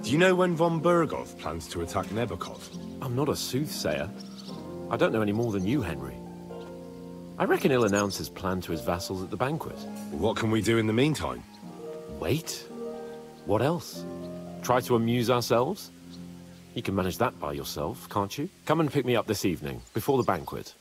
Do you know when von Bergov plans to attack Nebakov? I'm not a soothsayer. I don't know any more than you, Henry. I reckon he'll announce his plan to his vassals at the banquet. What can we do in the meantime? Wait? What else? Try to amuse ourselves? You can manage that by yourself, can't you? Come and pick me up this evening, before the banquet.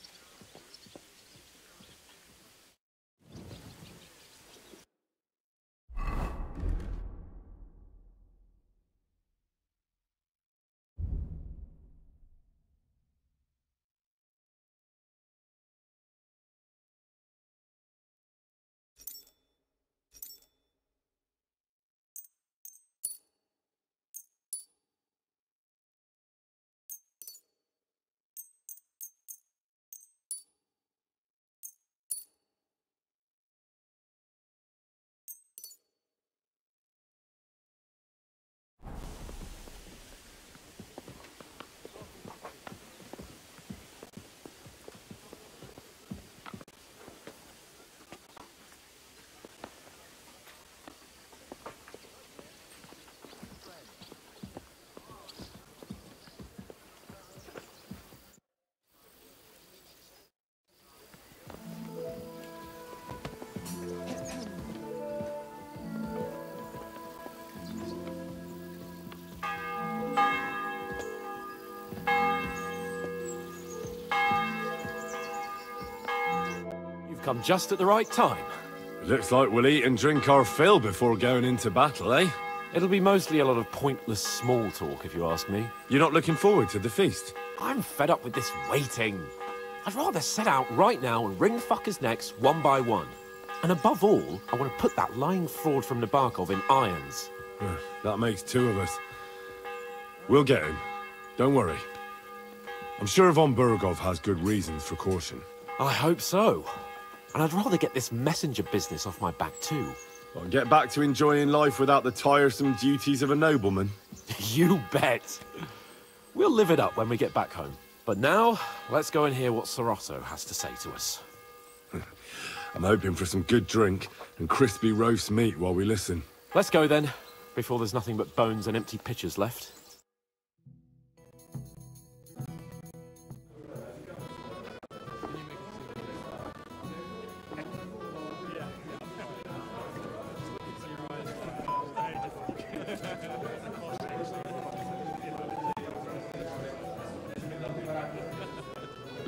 Come just at the right time. Looks like we'll eat and drink our fill before going into battle, eh? It'll be mostly a lot of pointless small talk, if you ask me. You're not looking forward to the feast? I'm fed up with this waiting. I'd rather set out right now and wring fuckers' necks one by one. And above all, I want to put that lying fraud from Nabokov in irons. That makes two of us. We'll get him. Don't worry. I'm sure von Bergov has good reasons for caution. I hope so. And I'd rather get this messenger business off my back too. Well, and get back to enjoying life without the tiresome duties of a nobleman. You bet. We'll live it up when we get back home. But now, let's go and hear what Sorotto has to say to us. I'm hoping for some good drink and crispy roast meat while we listen. Let's go then, before there's nothing but bones and empty pitchers left.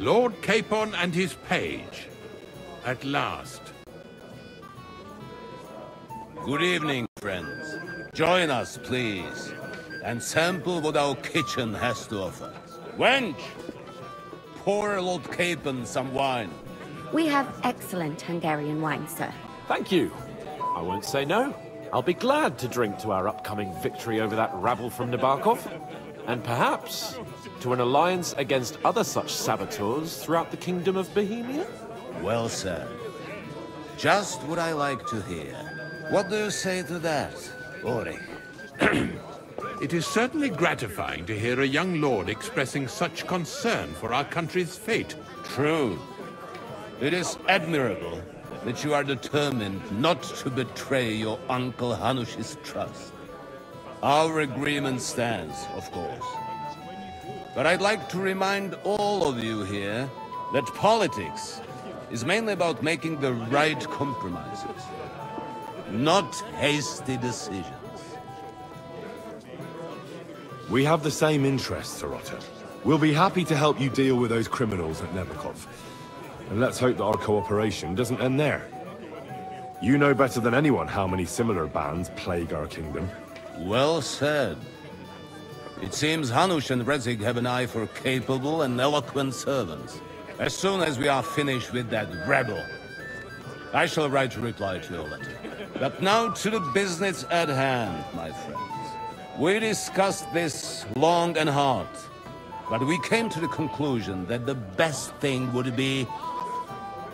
Lord Capon and his page. At last. Good evening, friends. Join us, please, and sample what our kitchen has to offer. Wench! Pour Lord Capon some wine. We have excellent Hungarian wine, sir. Thank you. I won't say no. I'll be glad to drink to our upcoming victory over that rabble from Nabokov. And perhaps to an alliance against other such saboteurs throughout the Kingdom of Bohemia? Well said. Just what I like to hear. What do you say to that, Ulrich? It is certainly gratifying to hear a young lord expressing such concern for our country's fate. True. It is admirable that you are determined not to betray your Uncle Hanush's trust. Our agreement stands, of course. But I'd like to remind all of you here that politics is mainly about making the right compromises, not hasty decisions. We have the same interests, Sorotto. We'll be happy to help you deal with those criminals at Nebakov. And let's hope that our cooperation doesn't end there. You know better than anyone how many similar bands plague our kingdom. Well said. It seems Hanush and Rezig have an eye for capable and eloquent servants. As soon as we are finished with that rebel, I shall write a reply to your letter. But now to the business at hand, my friends. We discussed this long and hard, but we came to the conclusion that the best thing would be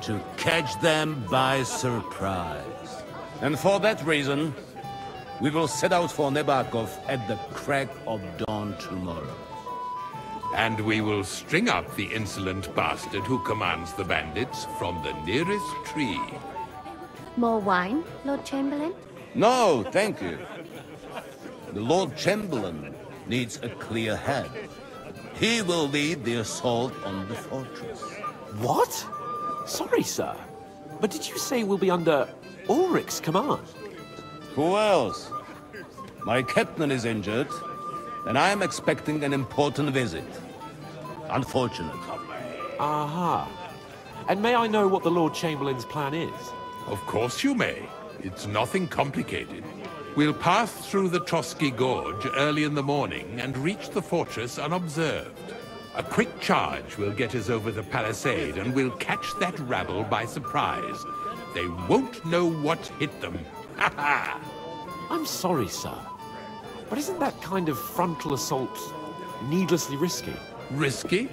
to catch them by surprise. And for that reason, we will set out for Nebakov at the crack of dawn tomorrow. And we will string up the insolent bastard who commands the bandits from the nearest tree. More wine, Lord Chamberlain? No, thank you. The Lord Chamberlain needs a clear head. He will lead the assault on the fortress. What? Sorry, sir. But did you say we'll be under Ulrich's command? Who else? My captain is injured, and I am expecting an important visit. Unfortunate. Aha. And may I know what the Lord Chamberlain's plan is? Of course you may. It's nothing complicated. We'll pass through the Trotsky Gorge early in the morning and reach the fortress unobserved. A quick charge will get us over the palisade, and we'll catch that rabble by surprise. They won't know what hit them. Ha ha! I'm sorry, sir. But isn't that kind of frontal assault needlessly risky? Risky?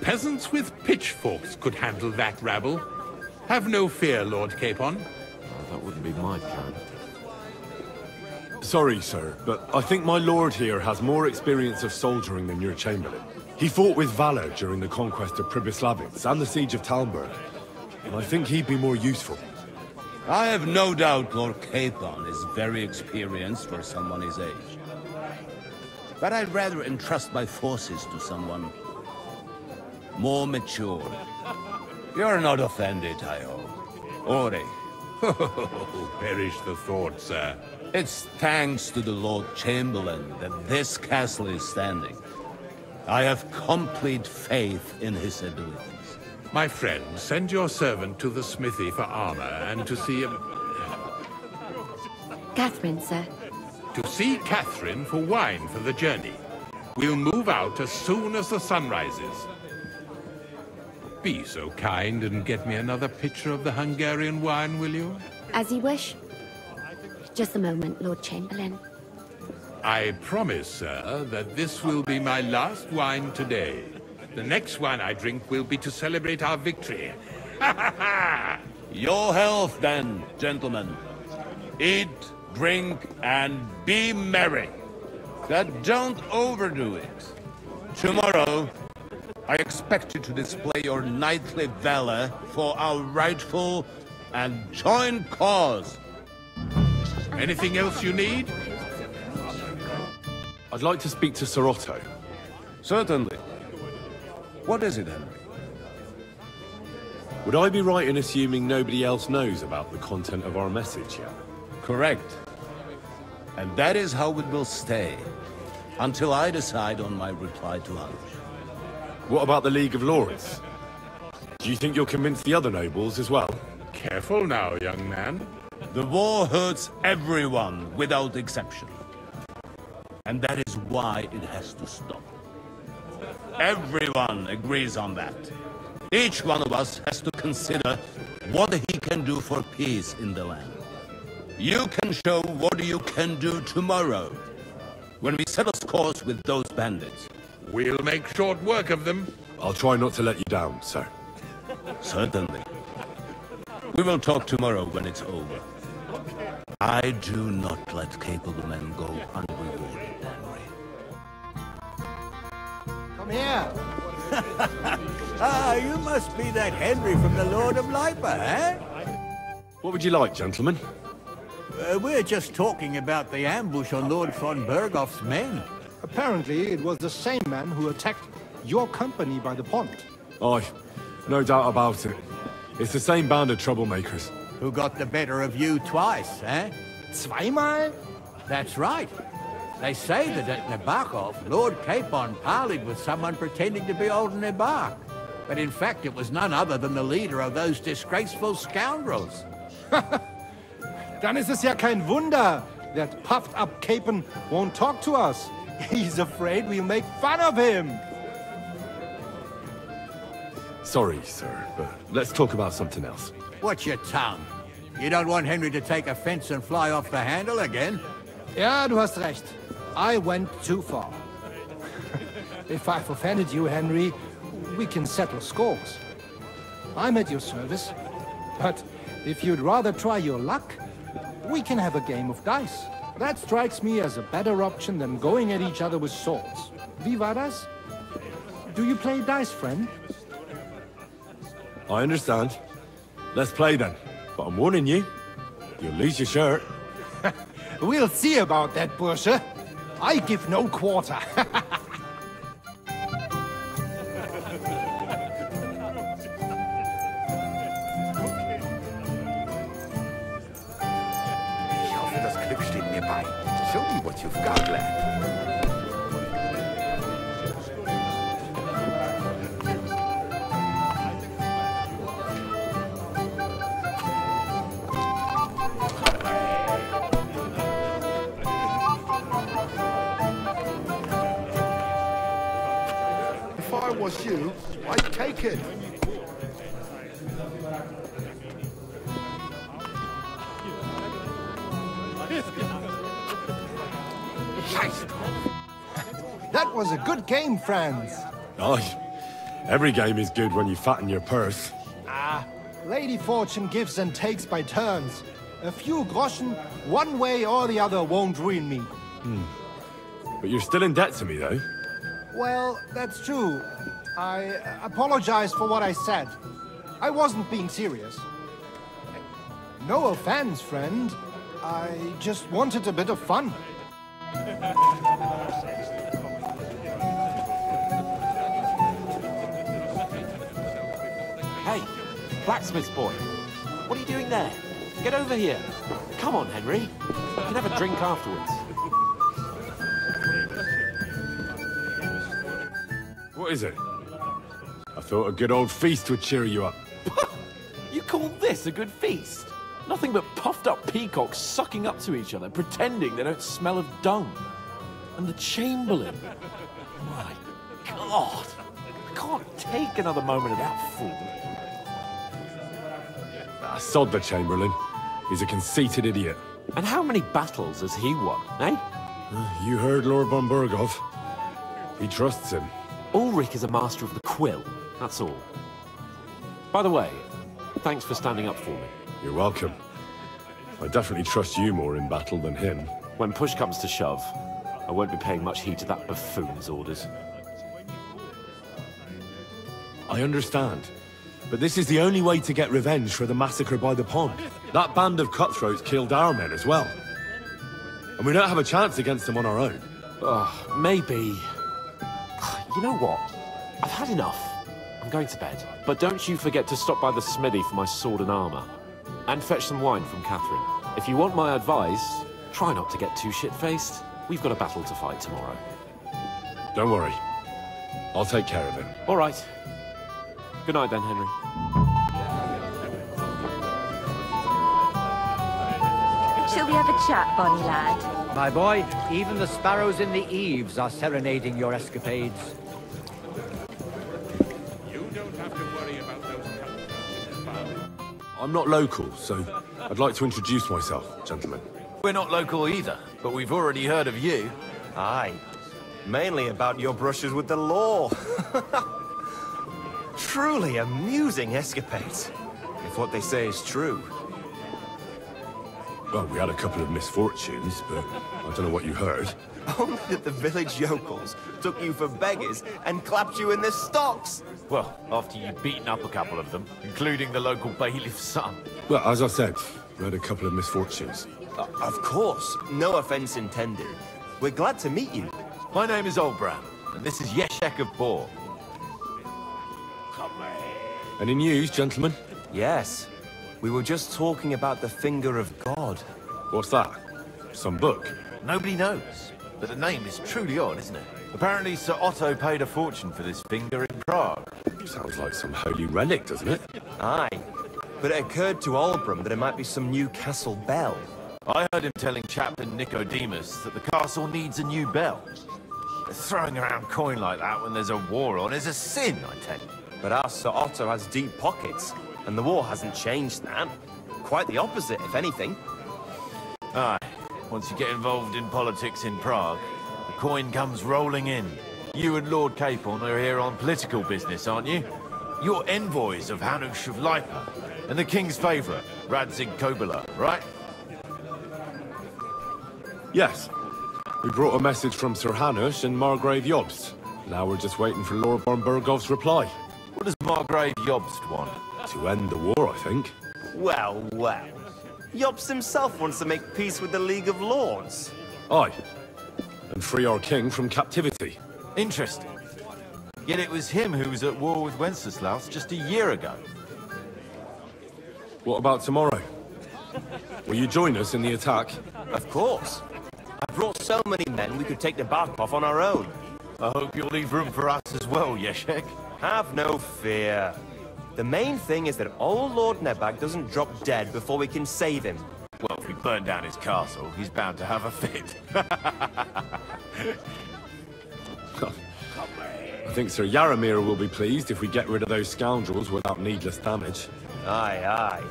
Peasants with pitchforks could handle that rabble. Have no fear, Lord Capon. Well, that wouldn't be my plan. Sorry, sir, but I think my lord here has more experience of soldiering than your Chamberlain. He fought with valor during the conquest of Pribyslavitz and the siege of Talmberg, and I think he'd be more useful. I have no doubt Lord Capon is very experienced for someone his age. But I'd rather entrust my forces to someone more mature. You're not offended, I hope. Ori. Oh, perish the thought, sir. It's thanks to the Lord Chamberlain that this castle is standing. I have complete faith in his abilities. My friend, send your servant to the smithy for armor and to see him... Catherine, sir. To see Catherine for wine for the journey. We'll move out as soon as the sun rises. Be so kind and get me another pitcher of the Hungarian wine, will you? As you wish. Just a moment, Lord Chamberlain. I promise, sir, that this will be my last wine today. The next wine I drink will be to celebrate our victory. Ha ha ha! Your health, then, gentlemen. Eat, drink, and be merry. But don't overdo it. Tomorrow, I expect you to display your knightly valor for our rightful and joint cause. Anything else you need? I'd like to speak to Sir Otto. Certainly. What is it, Henry? Would I be right in assuming nobody else knows about the content of our message yet? Correct. And that is how it will stay, until I decide on my reply to Hanush. What about the League of Lords? Do you think you'll convince the other nobles as well? Careful now, young man. The war hurts everyone without exception. And that is why it has to stop. Everyone agrees on that. Each one of us has to consider what he can do for peace in the land. You can show what you can do tomorrow, when we settle scores with those bandits. We'll make short work of them. I'll try not to let you down, sir. Certainly. We will talk tomorrow when it's over. I do not let capable men go unrewarded, Henry. Come here. Ah, you must be that Henry from the Lord of Lipa, eh? What would you like, gentlemen? We're just talking about the ambush on Lord von Bergoff's men. Apparently, it was the same man who attacked your company by the pond. Aye, no doubt about it. It's the same band of troublemakers. Who got the better of you twice, eh? Zweimal? That's right. They say that at Nabokov, Lord Capon parleyed with someone pretending to be old Nabark. But in fact, it was none other than the leader of those disgraceful scoundrels. Dann ist es ja kein Wunder that puffed-up Capon won't talk to us. He's afraid we'll make fun of him. Sorry, sir, but let's talk about something else. Watch your tongue. You don't want Henry to take offense and fly off the handle again? Ja, du hast recht. I went too far. If I've offended you, Henry, we can settle scores. I'm at your service. But if you'd rather try your luck, we can have a game of dice. That strikes me as a better option than going at each other with swords. Wie war das? Do you play dice, friend? I understand. Let's play then. But I'm warning you, you'll lose your shirt. We'll see about that, Bursche. I give no quarter. Ich hoffe, das Glück steht mir bei. Show me what you've got, lad. If I was you, I'd take it. That was a good game, friends. Aye. Every game is good when you fatten your purse. Lady Fortune gives and takes by turns. A few groschen, one way or the other, won't ruin me. But you're still in debt to me, though. Well, that's true. I apologize for what I said. I wasn't being serious. No offense, friend. I just wanted a bit of fun. Hey, blacksmith's boy. What are you doing there? Get over here. Come on, Henry. We can have a drink afterwards. What is it? I thought a good old feast would cheer you up. You call this a good feast? Nothing but puffed up peacocks sucking up to each other, pretending they don't smell of dung. And the Chamberlain. My God. I can't take another moment of that fool. Sod the Chamberlain. He's a conceited idiot. And how many battles has he won, eh? You heard Lord von Burgov. He trusts him. Ulrich is a master of the quill, that's all. By the way, thanks for standing up for me. You're welcome. I definitely trust you more in battle than him. When push comes to shove, I won't be paying much heed to that buffoon's orders. I understand. But this is the only way to get revenge for the massacre by the pond. That band of cutthroats killed our men as well. And we don't have a chance against them on our own. Maybe... You know what? I've had enough. I'm going to bed. But don't you forget to stop by the smithy for my sword and armor. And fetch some wine from Catherine. If you want my advice, try not to get too shit-faced. We've got a battle to fight tomorrow. Don't worry. I'll take care of him. All right. Good night then, Henry. Shall we have a chat, Bonnie lad? My boy, even the sparrows in the eaves are serenading your escapades. You don't have to worry about those cutthroats, father. I'm not local, so I'd like to introduce myself, gentlemen. We're not local either, but we've already heard of you. Aye. Mainly about your brushes with the law. Truly amusing escapades, if what they say is true. Well, we had a couple of misfortunes, but I don't know what you heard. Only that the village yokels took you for beggars and clapped you in the stocks. Well, after you'd beaten up a couple of them, including the local bailiff's son. Well, as I said, we had a couple of misfortunes. Of course, no offense intended. We're glad to meet you. My name is Olbram, and this is Yeshek of Bor. Any news, gentlemen? Yes. We were just talking about the Finger of God. What's that? Some book? Nobody knows, but the name is truly odd, isn't it? Apparently Sir Otto paid a fortune for this finger in Prague. Sounds like some holy relic, doesn't it? Aye. But it occurred to Olbram that it might be some new castle bell. I heard him telling Chaplain Nicodemus that the castle needs a new bell. Throwing around coin like that when there's a war on is a sin, I tell you. But our Sir Otto has deep pockets, and the war hasn't changed that. Quite the opposite, if anything. Aye. Once you get involved in politics in Prague, the coin comes rolling in. You and Lord Capon are here on political business, aren't you? You're envoys of Hanush of Lipa, and the king's favourite, Radzig Kobyla, right? Yes. We brought a message from Sir Hanush and Margrave Jobst. Now we're just waiting for Lord von Burgov's reply. What does Margrave Jobst want? To end the war, I think. Well, well. Yops himself wants to make peace with the League of Lords. Aye. And free our king from captivity. Interesting. Yet it was him who was at war with Wenceslaus just a year ago. What about tomorrow? Will you join us in the attack? Of course. I brought so many men we could take the Barkov on our own. I hope you'll leave room for us as well, Yeshek. Have no fear. The main thing is that old Lord Nebag doesn't drop dead before we can save him. Well, if we burn down his castle, he's bound to have a fit. I think Sir Yaramir will be pleased if we get rid of those scoundrels without needless damage. Aye, aye.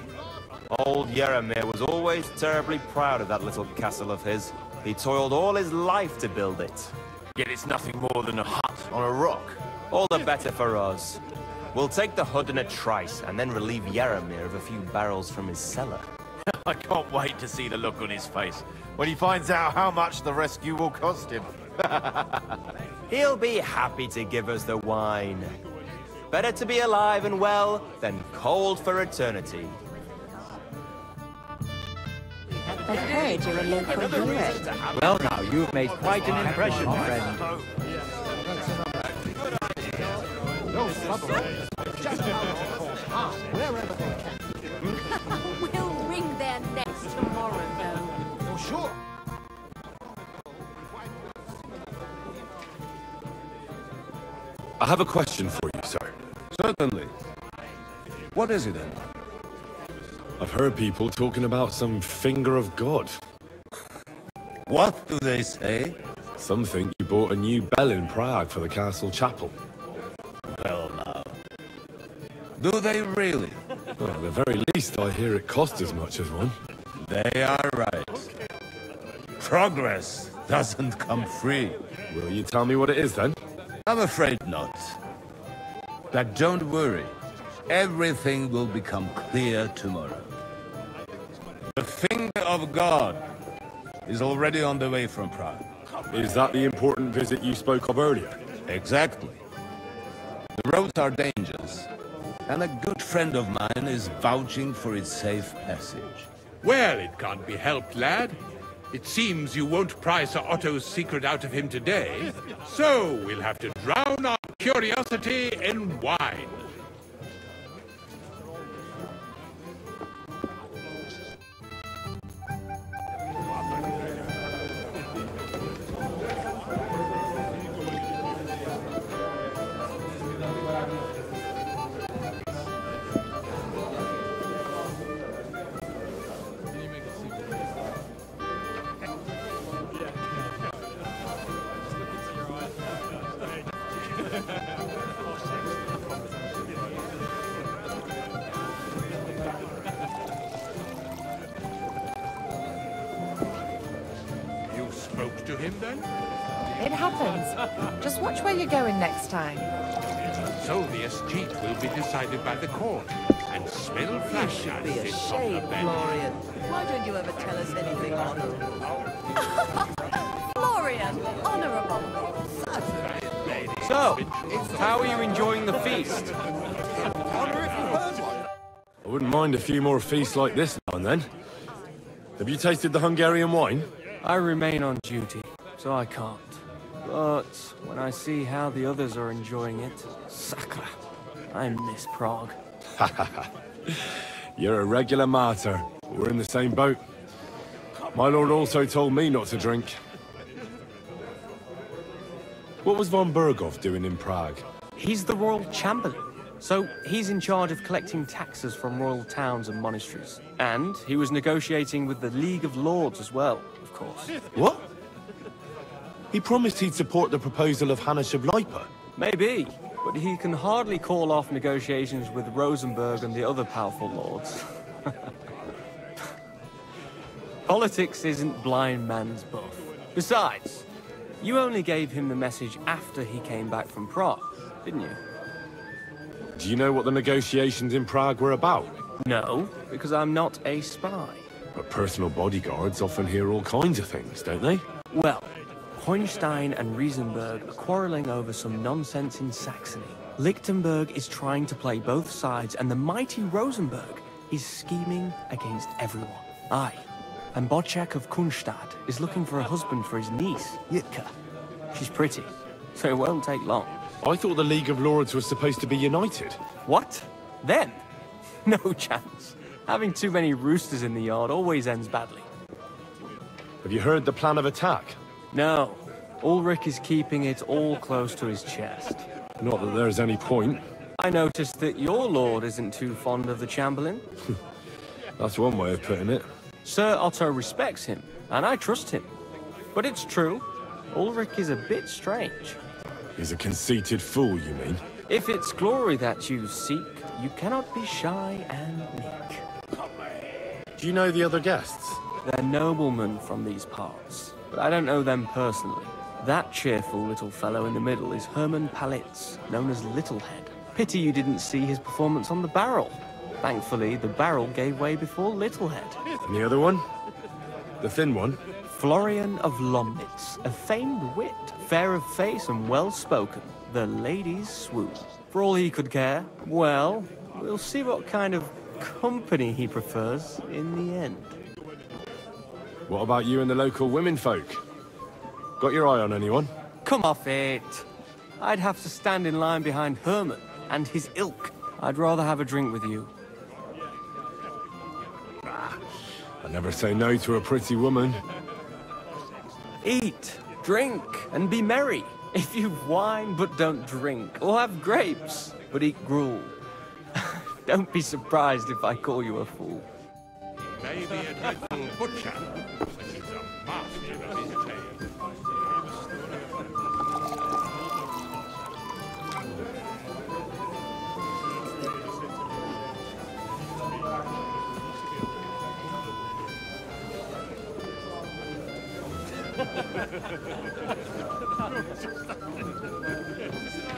Old Yaramir was always terribly proud of that little castle of his. He toiled all his life to build it. Yet it's nothing more than a hut on a rock. All the better for us. We'll take the hut in a trice, and then relieve Yaramir of a few barrels from his cellar. I can't wait to see the look on his face when he finds out how much the rescue will cost him. He'll be happy to give us the wine. Better to be alive and well than cold for eternity. I've heard you're a local hero. Well now, you've made quite an impression, friend. We'll wring their necks tomorrow, though. For sure. I have a question for you, sir. Certainly. What is it then? I've heard people talking about some finger of God. What do they say? Some think you bought a new bell in Prague for the castle chapel. Well now. Do they really? Well, at the very least, I hear it cost as much as one. They are right. Progress doesn't come free. Will you tell me what it is, then? I'm afraid not. But don't worry. Everything will become clear tomorrow. The finger of God is already on the way from Prague. Is that the important visit you spoke of earlier? Exactly. The roads are dangerous, and a good friend of mine is vouching for its safe passage. Well, it can't be helped, lad. It seems you won't pry Sir Otto's secret out of him today, so we'll have to drown our curiosity in wine. You spoke to him then? It happens. Just watch where you're going next time. So the escheat will be decided by the court, and smell flash Be as a on shame, the bench. Florian. Why don't you ever tell us anything honorable? Florian, honorable. So, how are you enjoying the feast? I wouldn't mind a few more feasts like this now and then. Have you tasted the Hungarian wine? I remain on duty, so I can't. But when I see how the others are enjoying it, sakra, I miss Prague. You're a regular martyr. We're in the same boat. My lord also told me not to drink. What was von Berghoff doing in Prague? He's the royal chamberlain, so he's in charge of collecting taxes from royal towns and monasteries. And he was negotiating with the League of Lords as well, of course. What? He promised he'd support the proposal of Hannes of Leipa. Maybe, but he can hardly call off negotiations with Rosenberg and the other powerful lords. Politics isn't blind man's buff. Besides, you only gave him the message after he came back from Prague, didn't you? Do you know what the negotiations in Prague were about? No, because I'm not a spy. But personal bodyguards often hear all kinds of things, don't they? Well, Hohenstein and Riesenberg are quarreling over some nonsense in Saxony. Lichtenberg is trying to play both sides, and the mighty Rosenberg is scheming against everyone. Aye. And Bodchak of Kunstad is looking for a husband for his niece, Yitka. She's pretty, so it won't take long. I thought the League of Lords was supposed to be united. What? Then? No chance. Having too many roosters in the yard always ends badly. Have you heard the plan of attack? No. Ulrich is keeping it all close to his chest. Not that there's any point. I noticed that your lord isn't too fond of the Chamberlain. That's one way of putting it. Sir Otto respects him, and I trust him. But it's true, Ulrich is a bit strange. He's a conceited fool, you mean? If it's glory that you seek, you cannot be shy and meek. Do you know the other guests? They're noblemen from these parts, but I don't know them personally. That cheerful little fellow in the middle is Herman Palitz, known as Littlehead. Pity you didn't see his performance on the barrel. Thankfully, the barrel gave way before Littlehead. And the other one? The thin one? Florian of Lomnitz, a famed wit, fair of face and well-spoken. The ladies swoon. For all he could care, well, we'll see what kind of company he prefers in the end. What about you and the local womenfolk? Got your eye on anyone? Come off it. I'd have to stand in line behind Herman and his ilk. I'd rather have a drink with you. I never say no to a pretty woman. Eat, drink, and be merry. If you've wine but don't drink, or have grapes but eat gruel. Don't be surprised if I call you a fool. Maybe a dreadful butcher, but he's a master of his trade.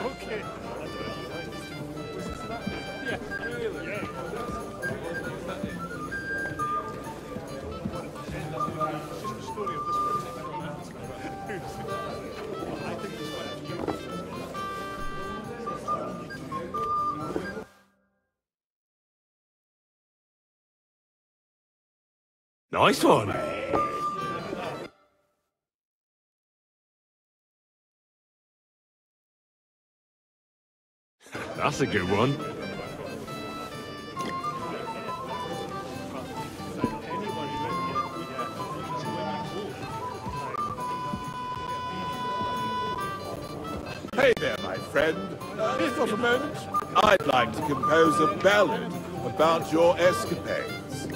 Okay. Nice one. That's a good one. Hey there, my friend. You've got a moment? I'd like to compose a ballad about your escapades.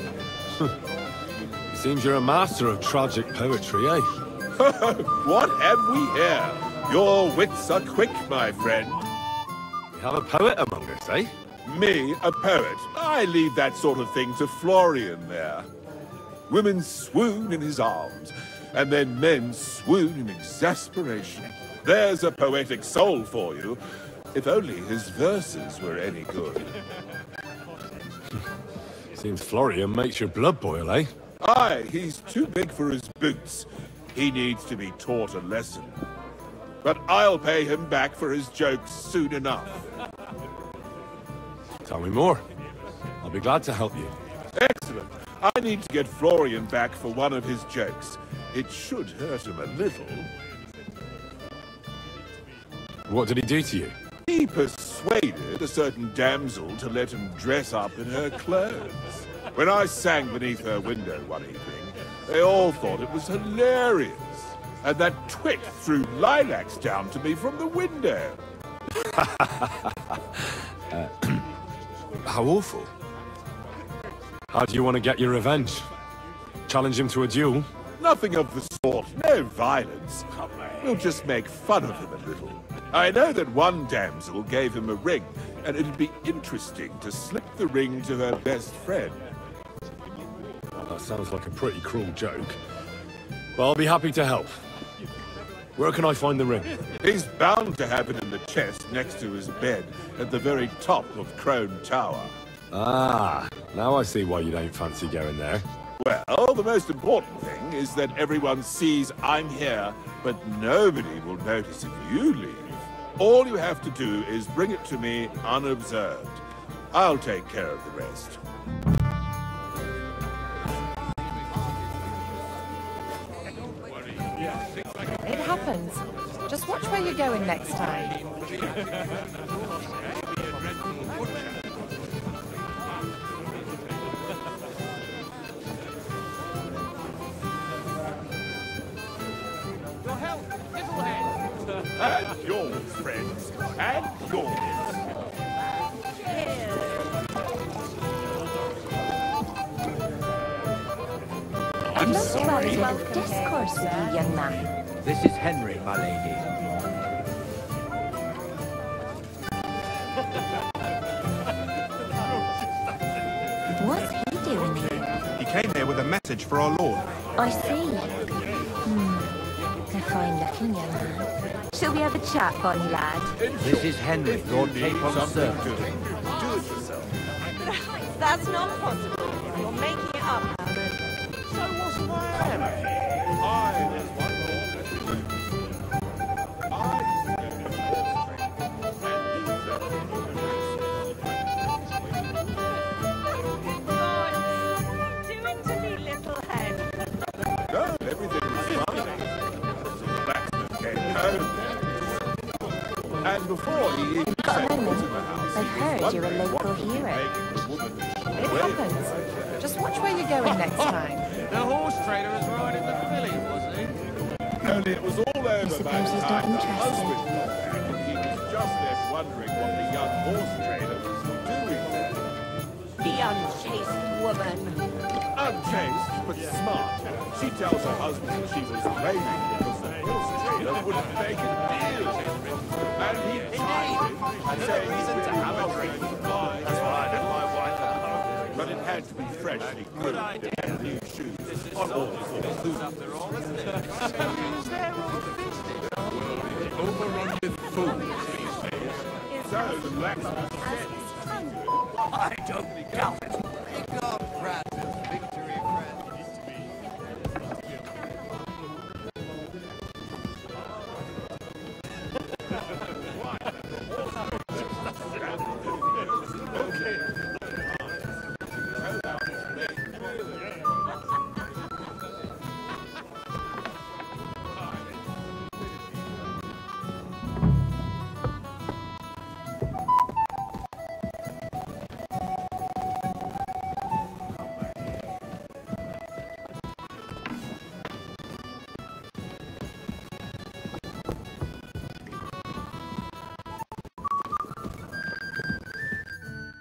Seems you're a master of tragic poetry, eh? What have we here? Your wits are quick, my friend. We have a poet among us, eh? Me, a poet? I leave that sort of thing to Florian there. Women swoon in his arms, and then men swoon in exasperation. There's a poetic soul for you, if only his verses were any good. Seems Florian makes your blood boil, eh? Aye, he's too big for his boots. He needs to be taught a lesson. But I'll pay him back for his jokes soon enough. Tell me more. I'll be glad to help you. Excellent. I need to get Florian back for one of his jokes. It should hurt him a little. What did he do to you? He persuaded a certain damsel to let him dress up in her clothes. When I sang beneath her window one evening, they all thought it was hilarious. And that twit threw lilacs down to me from the window. How awful. How do you want to get your revenge? Challenge him to a duel? Nothing of the sort. No violence. We'll just make fun of him a little. I know that one damsel gave him a ring, and it'd be interesting to slip the ring to her best friend. That sounds like a pretty cruel joke. Well, I'll be happy to help. Where can I find the ring? He's bound to have it in the chest next to his bed at the very top of Crone Tower. Ah, now I see why you don't fancy going there. Well, the most important thing is that everyone sees I'm here, but nobody will notice if you leave. All you have to do is bring it to me unobserved. I'll take care of the rest. happens. Just watch where you're going next time. Your help, little head. And yours, friends. And yours. I'm sorry. Discourse with you, young man. This is Henry, my lady. What's he doing here? He came here with a message for our lord. I see. A fine-looking young man. Shall we have a chat, bonny lad? This is Henry, Lord Capon's servant. Do it yourself. That's not possible. You're making it up, Howard. So what's that? I was one Doing to me, little head. No, everything was fine. The blacksmith came home. And before he even Got a set foot moment? in the house, I've heard you're a local hero. It happens. Just watch where you're going next time. The horse trader was riding the filly, wasn't he? Only it was all over by the he's not time the interested. husband got back, and he was just left wondering what the young horse trader was doing there. The unchaste woman. Unchaste, but smart. She tells her husband she was railing because the horse trader wouldn't make a deal. And he tried it, saying he'd been offering to buy. That's what I did my wife. But it had to be freshly groomed and new shoes on all four hooves. Overrun with fools, these days. So the blacksmith said, I don't doubt it. Big God, Francis. Victory,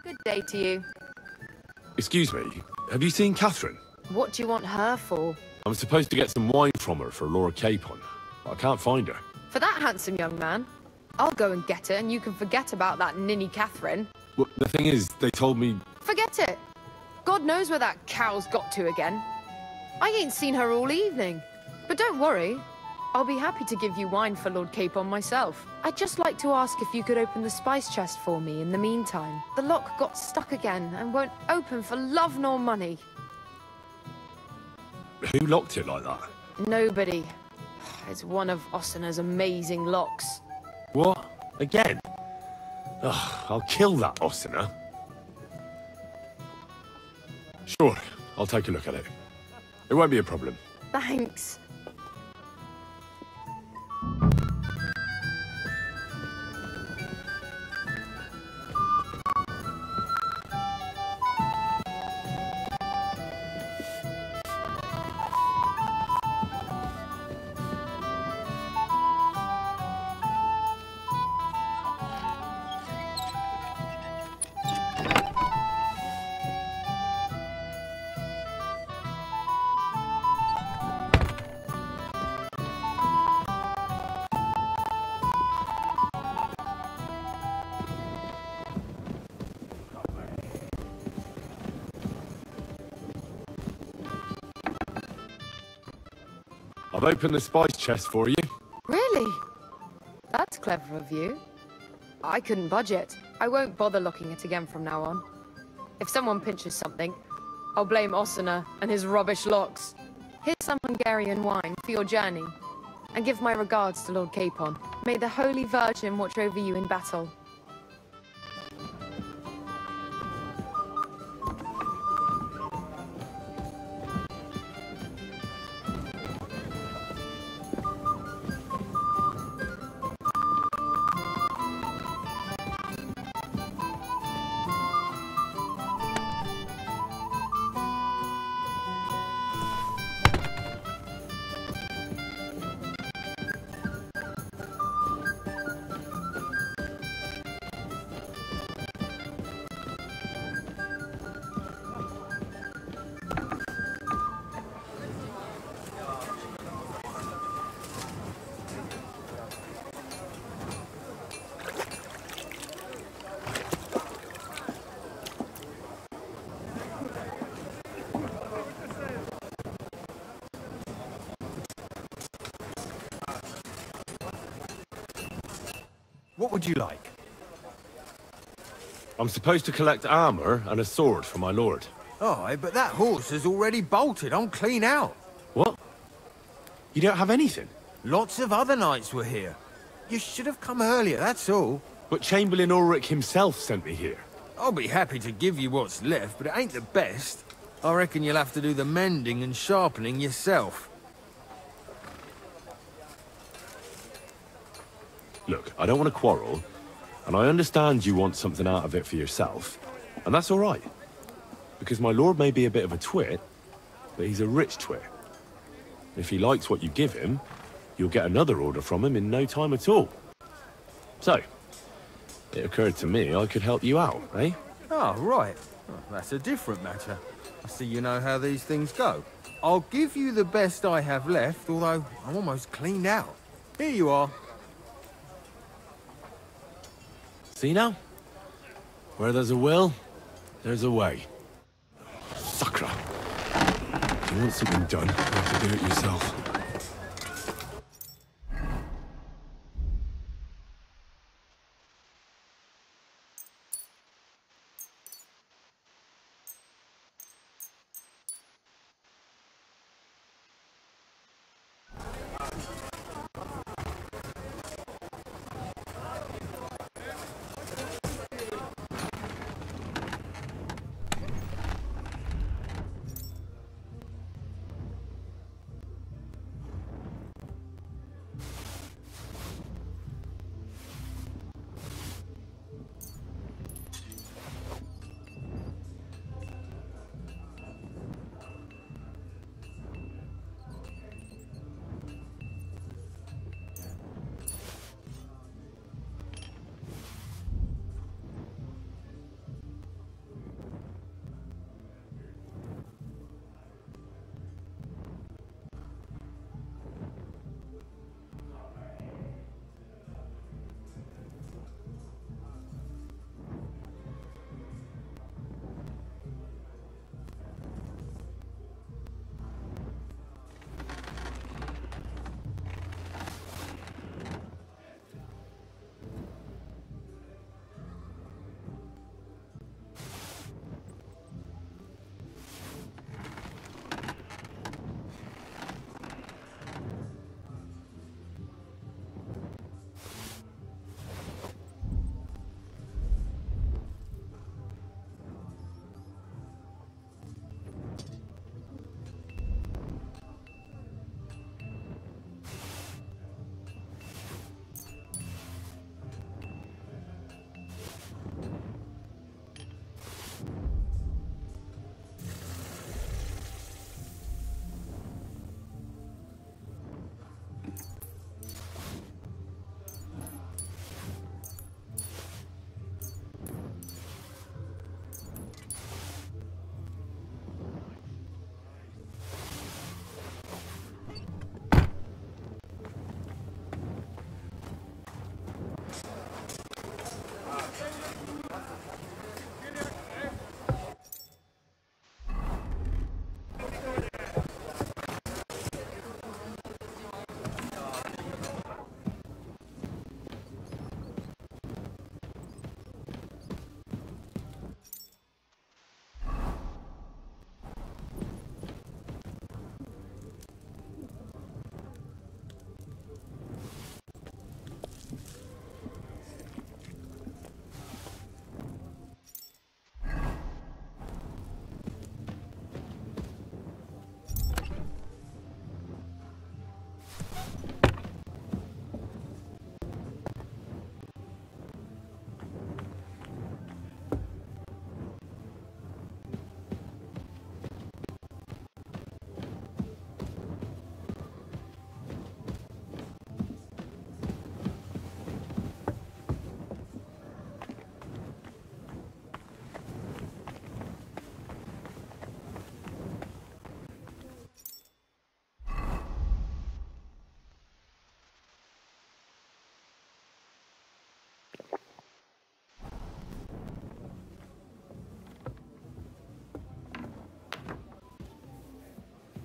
Good day to you. Excuse me, have you seen Catherine? What do you want her for? I'm supposed to get some wine from her for Laura Capon. I can't find her. For that handsome young man? I'll go and get it, and you can forget about that ninny Catherine. Well, the thing is, they told me... Forget it! God knows where that cow's got to again. I ain't seen her all evening. But don't worry, I'll be happy to give you wine for Lord Capon myself. I'd just like to ask if you could open the spice chest for me in the meantime. The lock got stuck again and won't open for love nor money. Who locked it like that? Nobody. It's one of Ossina's amazing locks. What? Again? Ugh, I'll kill that Ossina. Sure, I'll take a look at it. It won't be a problem. Thanks. I've opened the spice chest for you. Really? That's clever of you. I couldn't budget. I won't bother locking it again from now on. If someone pinches something, I'll blame Ossina and his rubbish locks. Here's some Hungarian wine for your journey. And give my regards to Lord Capon. May the Holy Virgin watch over you in battle. What would you like? I'm supposed to collect armor and a sword for my lord. Oh, but that horse has already bolted. I'm clean out. What? You don't have anything? Lots of other knights were here. You should have come earlier, that's all. But Chamberlain Ulrich himself sent me here. I'll be happy to give you what's left, but it ain't the best. I reckon you'll have to do the mending and sharpening yourself. Look, I don't want to quarrel, and I understand you want something out of it for yourself, and that's all right. Because my lord may be a bit of a twit, but he's a rich twit. If he likes what you give him, you'll get another order from him in no time at all. So, it occurred to me I could help you out, eh? Oh, right. Oh, that's a different matter. I see you know how these things go. I'll give you the best I have left, although I'm almost cleaned out. Here you are. See now? Where there's a will, there's a way. Sucker. If you want something done, you have to do it yourself.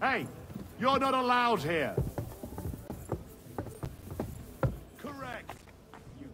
Hey, you're not allowed here. Correct. You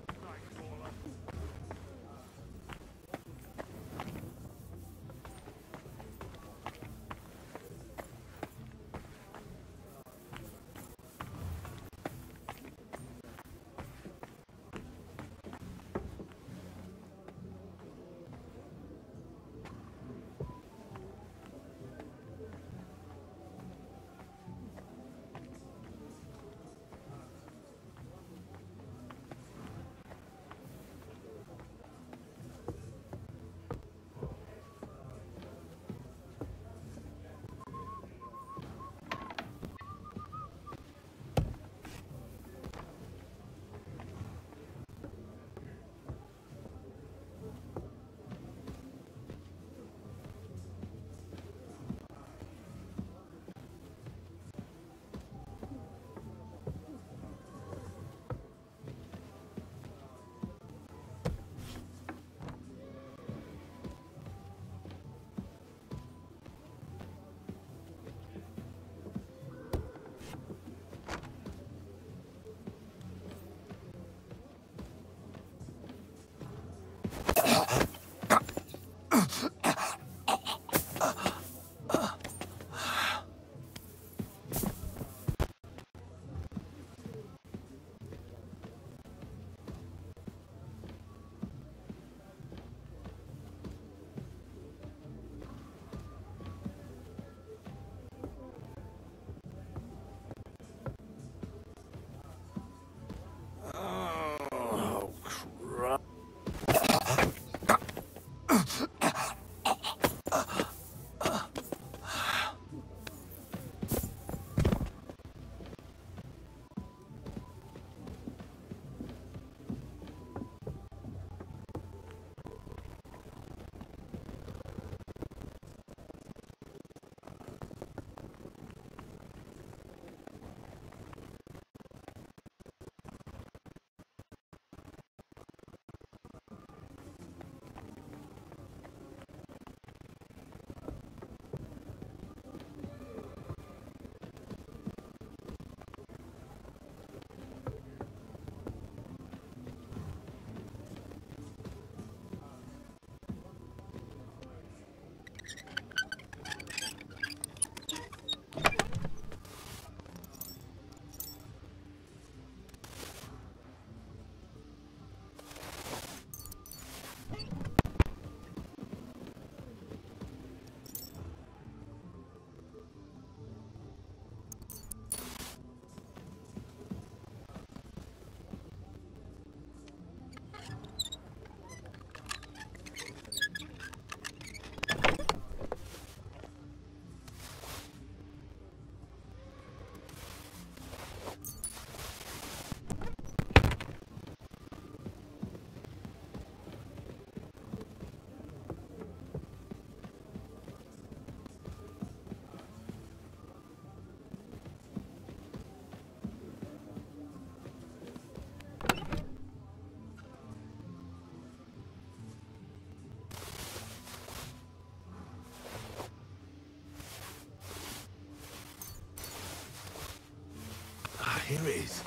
Here it is.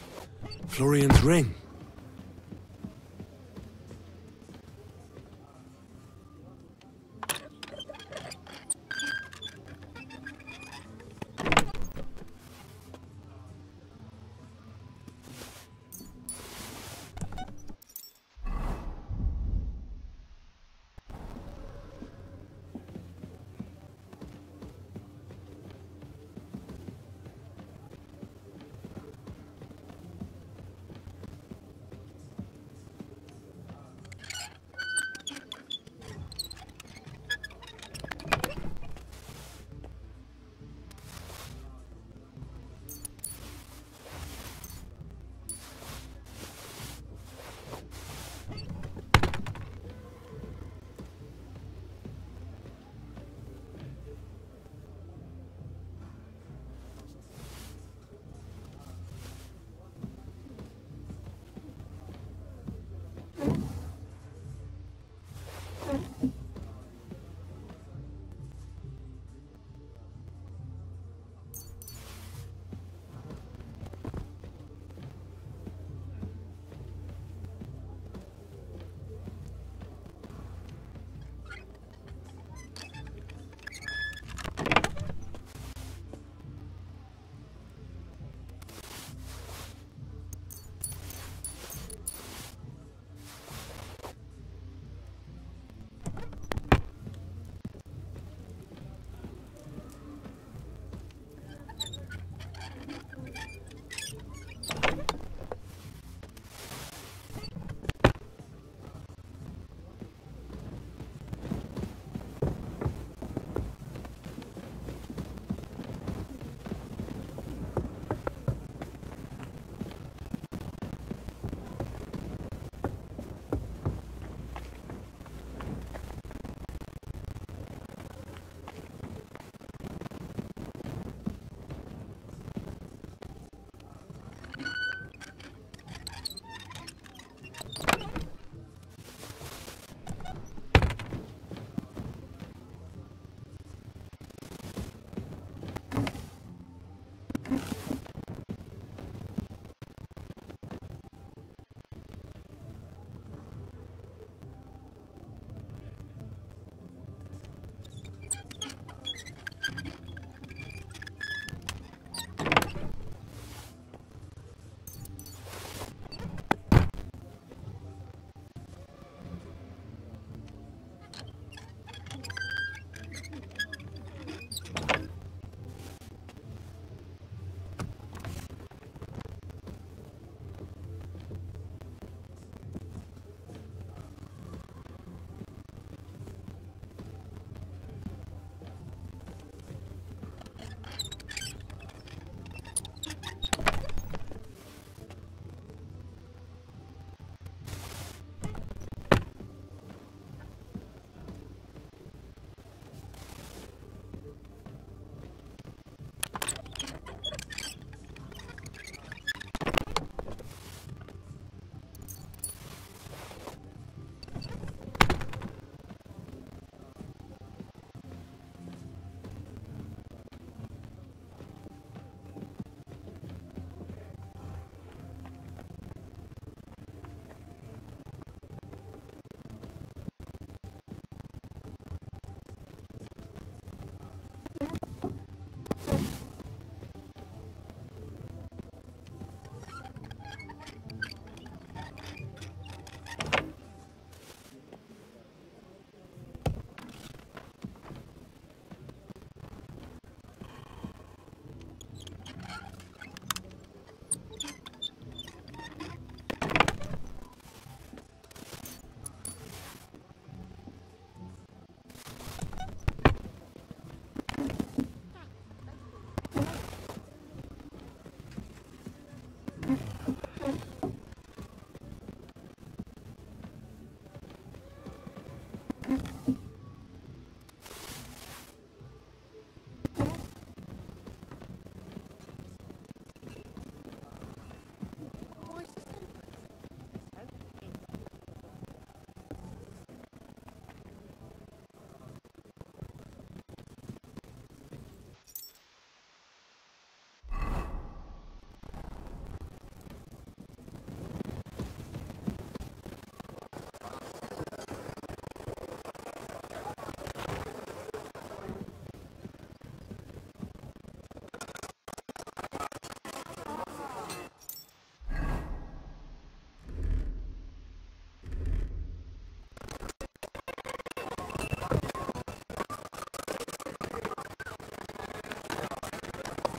Florian's ring.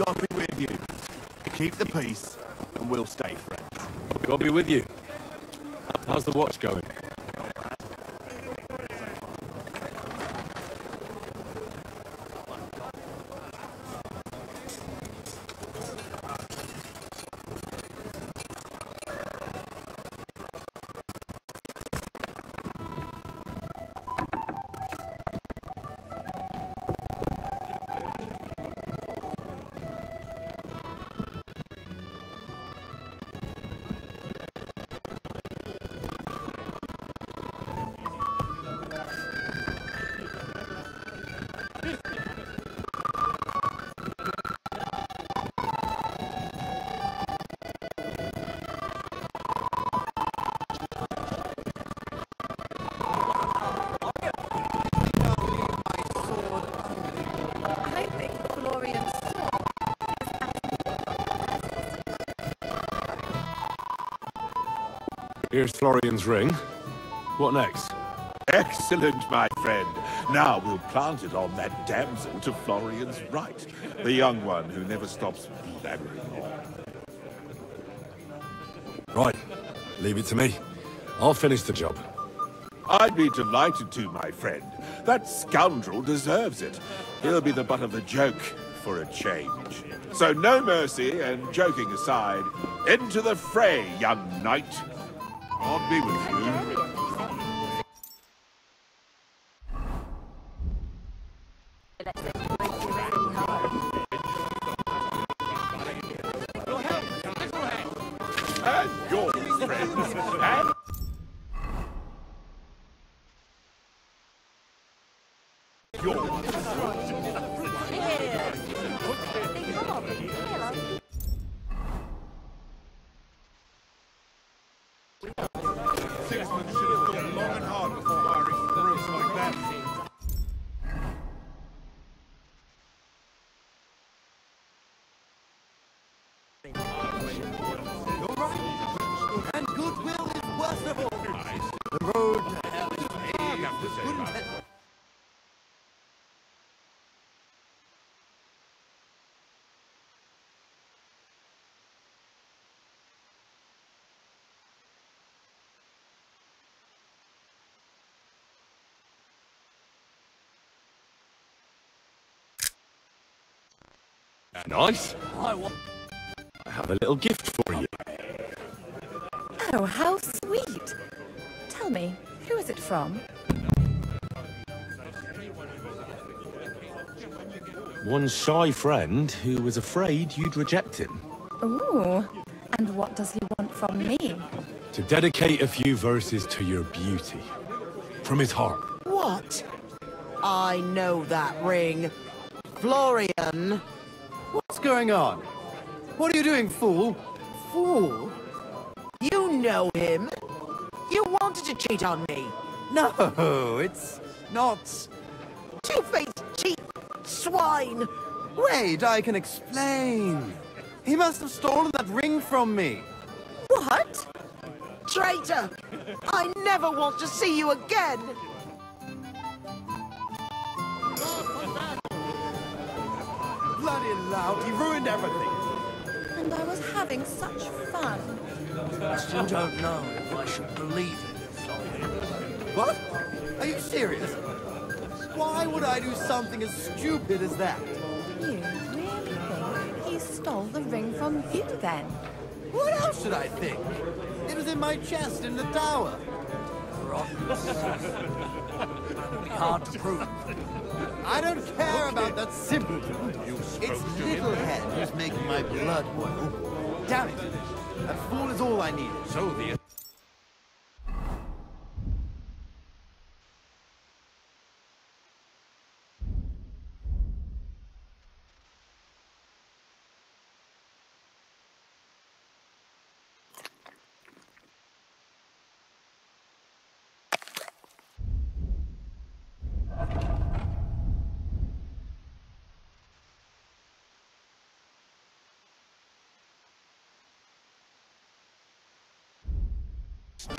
God be with you. Keep the peace, and we'll stay friends. God be with you. How's the watch going? Here's Florian's ring. What next? Excellent, my friend. Now we'll plant it on that damsel to Florian's right. The young one who never stops blabbering on. Right. Leave it to me. I'll finish the job. I'd be delighted to, my friend. That scoundrel deserves it. He'll be the butt of the joke for a change. So no mercy, and joking aside, into the fray, young knight. God be with you. And your friends, and... And goodwill is worst of all. The road to hell is paved with good intent. Nice. I have a little gift for you. Oh, how sweet. Tell me, who is it from? One shy friend who was afraid you'd reject him. Ooh, and what does he want from me? To dedicate a few verses to your beauty. From his heart. What? I know that ring. Florian. What's going on? What are you doing, fool? Fool? You know him. You wanted to cheat on me. No, it's not... Two-faced cheat swine. Wait, I can explain. He must have stolen that ring from me. What? Traitor! I never want to see you again! Bloody loud, he ruined everything. And I was having such fun. I still don't know if I should believe it. What? Are you serious? Why would I do something as stupid as that? You really think he stole the ring from you, then? What else should I think? It was in my chest in the tower. Hard to prove. I don't care about that simpleton. It's Littlehead who's making my blood boil. Damn it! That fool is all I needed. So the...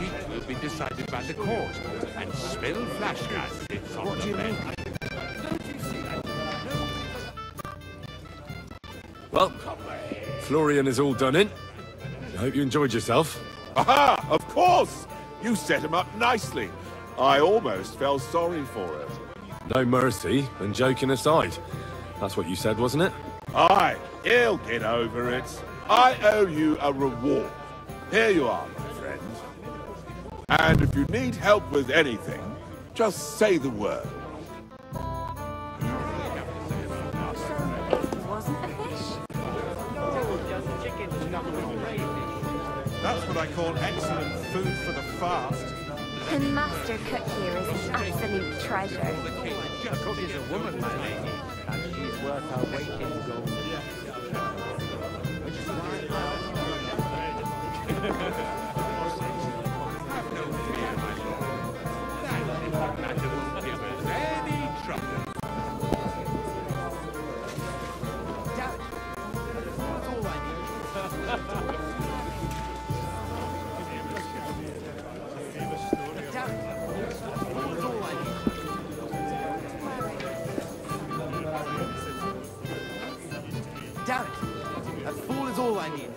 It will be decided by the court, and smell flash gas hits on the bed. Don't you see? Well, Florian is all done in. I hope you enjoyed yourself. Aha! Of course! You set him up nicely. I almost felt sorry for him. No mercy, and joking aside. That's what you said, wasn't it? Aye, he'll get over it. I owe you a reward. Here you are, my friend. And if you need help with anything, just say the word. It wasn't a fish? That's what I call excellent food for the fast. The master cook here is an absolute treasure. The cook is a woman, my lady, and she's worth her weight in gold. Which is Damn it! That fool is all I need.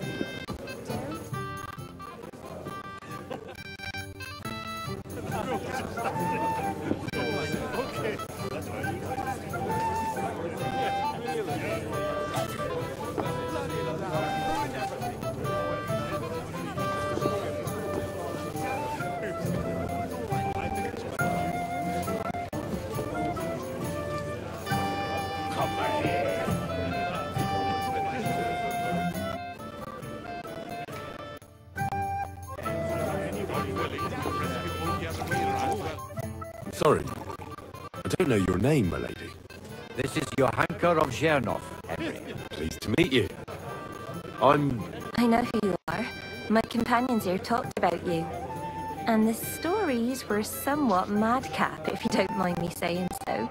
Sorry. I don't know your name, my lady. This is your Hanker of Zhernov, Henry. Pleased to meet you. I know who you are. My companions here talked about you. And the stories were somewhat madcap, if you don't mind me saying so.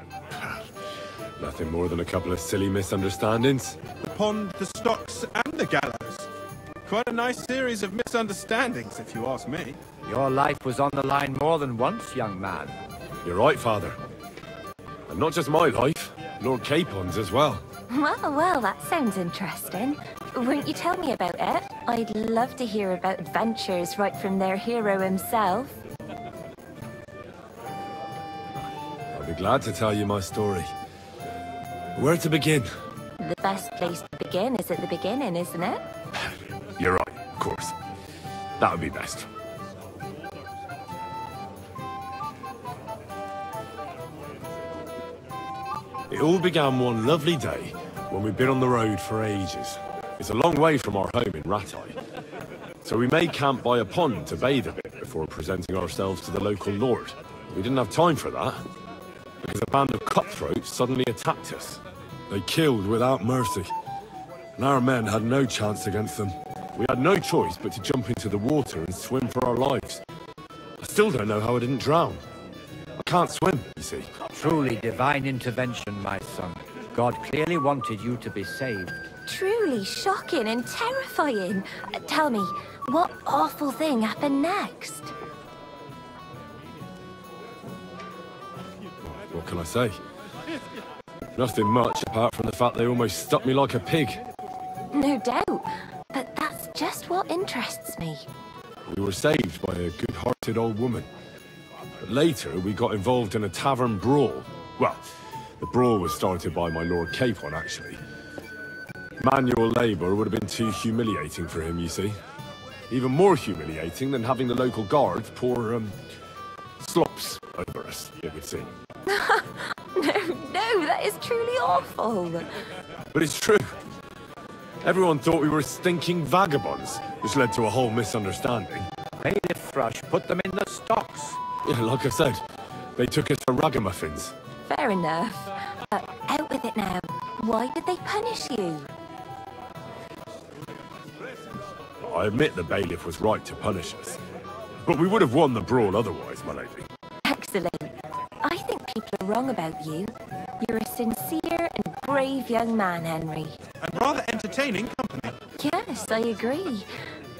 Nothing more than a couple of silly misunderstandings. The pond, the stocks, and the gallows. Quite a nice series of misunderstandings, if you ask me. Your life was on the line more than once, young man. You're right, Father. And not just my life, Lord Capon's as well. Well, that sounds interesting. Won't you tell me about it? I'd love to hear about adventures right from their hero himself. I'll be glad to tell you my story. Where to begin? The best place to begin is at the beginning, isn't it? You're right, of course. That would be best. It all began one lovely day when we'd been on the road for ages. It's a long way from our home in Ratai. So we made camp by a pond to bathe a bit before presenting ourselves to the local lord. We didn't have time for that, because a band of cutthroats suddenly attacked us. They killed without mercy, and our men had no chance against them. We had no choice but to jump into the water and swim for our lives. I still don't know how I didn't drown. I can't swim, you see. Truly divine intervention, my son. God clearly wanted you to be saved. Truly shocking and terrifying. Tell me, what awful thing happened next? What can I say? Nothing much, apart from the fact they almost stuck me like a pig. No doubt, but that's just what interests me. We were saved by a good-hearted old woman. But later, we got involved in a tavern brawl. Well, the brawl was started by my Lord Capon, actually. Manual labour would have been too humiliating for him, you see. Even more humiliating than having the local guards pour, slops over us, it would seem. No, that is truly awful. But it's true. Everyone thought we were stinking vagabonds, which led to a whole misunderstanding. Bailiff Thrush put them in the stocks. Yeah, like I said, they took us for ragamuffins. Fair enough. Out with it now. Why did they punish you? I admit the bailiff was right to punish us. But we would have won the brawl otherwise, my lady. Excellent. I think people are wrong about you. You're a sincere and brave young man, Henry. And rather entertaining company. Yes, I agree.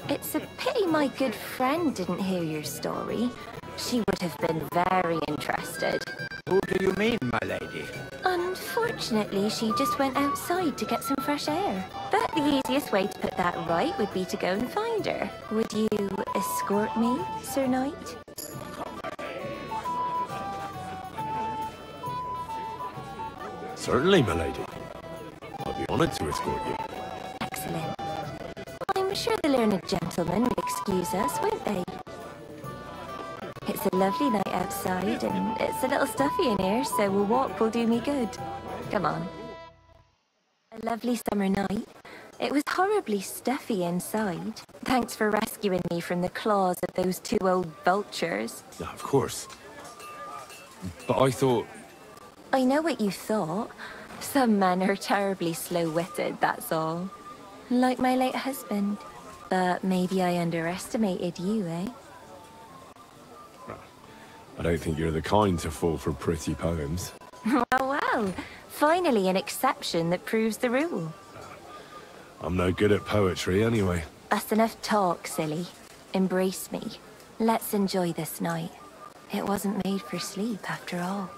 It's a pity my good friend didn't hear your story. She would have been very interested. Who do you mean, my lady? Unfortunately, she just went outside to get some fresh air. But the easiest way to put that right would be to go and find her. Would you escort me, Sir Knight? Certainly, my lady. I'll be honored to escort you. Excellent. I'm sure the learned gentlemen will excuse us, won't they? It's a lovely night outside, and it's a little stuffy in here, so a walk will do me good. Come on. A lovely summer night. It was horribly stuffy inside. Thanks for rescuing me from the claws of those two old vultures. Yeah, of course. But I thought... I know what you thought. Some men are terribly slow-witted, that's all. Like my late husband. But maybe I underestimated you, eh? I don't think you're the kind to fall for pretty poems. Well, finally an exception that proves the rule. I'm no good at poetry anyway. That's enough talk, silly. Embrace me. Let's enjoy this night. It wasn't made for sleep, after all.